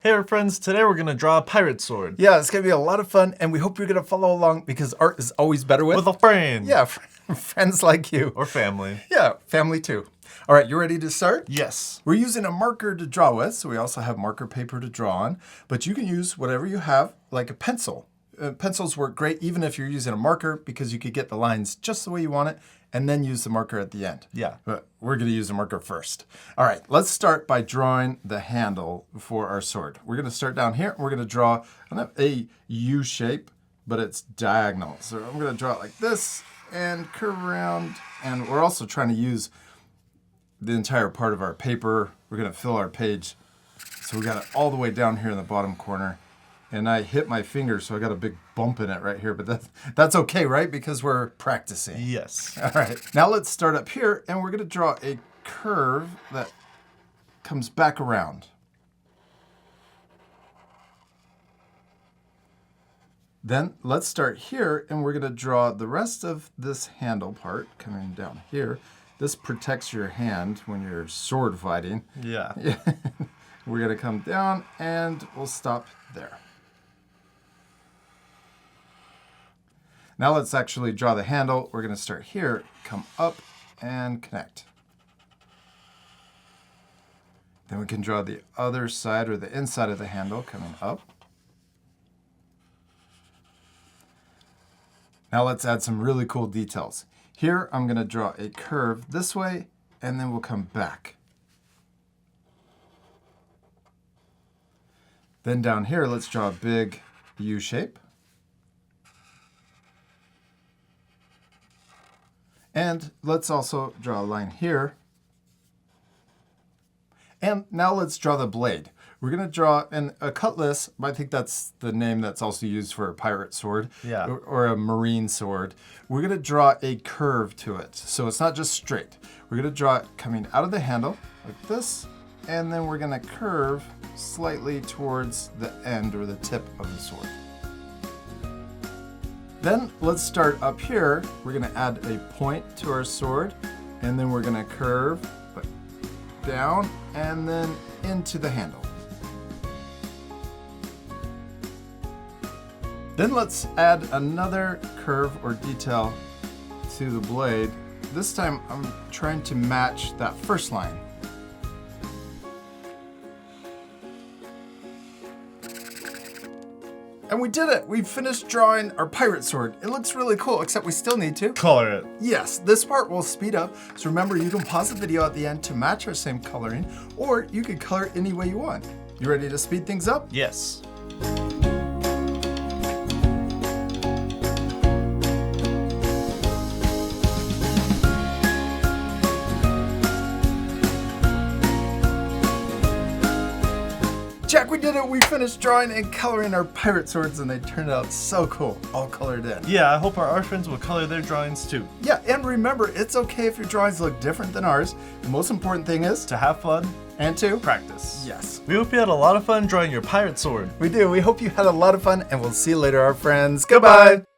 Hey our friends, today we're gonna draw a pirate sword. Yeah, it's gonna be a lot of fun, and we hope you're gonna follow along because art is always better with With a friend. Yeah, friends like you. Or family. Yeah, family too. All right, you ready to start? Yes. We're using a marker to draw with, so we also have marker paper to draw on, but you can use whatever you have, like a pencil. Pencils work great even if you're using a marker because you could get the lines just the way you want it and then use the marker at the end. Yeah. But we're going to use the marker first. All right, let's start by drawing the handle for our sword. We're going to start down here. We're going to draw a U shape, but it's diagonal. So I'm going to draw it like this and curve around. And we're also trying to use the entire part of our paper. We're going to fill our page. So we got it all the way down here in the bottom corner. And I hit my finger, so I got a big bump in it right here. But that's okay, right? Because we're practicing. Yes. All right. Now let's start up here, and we're going to draw a curve that comes back around. Then let's start here, and we're going to draw the rest of this handle part coming down here. This protects your hand when you're sword fighting. Yeah. We're going to come down, and we'll stop there. Now let's actually draw the handle. We're going to start here, come up, and connect. Then we can draw the other side or the inside of the handle coming up. Now let's add some really cool details. Here I'm going to draw a curve this way, and then we'll come back. Then down here, let's draw a big U shape. And let's also draw a line here. And now let's draw the blade. We're going to draw a cutlass. I think that's the name that's also used for a pirate sword. Yeah. Or a marine sword. We're going to draw a curve to it. So it's not just straight. We're going to draw it coming out of the handle like this. And then we're going to curve slightly towards the end or the tip of the sword. Then let's start up here. We're going to add a point to our sword, and then we're going to curve down and then into the handle. Then let's add another curve or detail to the blade. This time I'm trying to match that first line. And we did it! We finished drawing our pirate sword. It looks really cool, except we still need to color it. Yes, this part will speed up. So remember, you can pause the video at the end to match our same coloring, or you can color it any way you want. You ready to speed things up? Yes. Jack, we did it! We finished drawing and coloring our pirate swords, and they turned out so cool, all colored in. Yeah, I hope our art friends will color their drawings too. Yeah, and remember, it's okay if your drawings look different than ours. The most important thing is To have fun and to practice. Yes. We hope you had a lot of fun drawing your pirate sword. We do. We hope you had a lot of fun, and we'll see you later, our friends. Goodbye!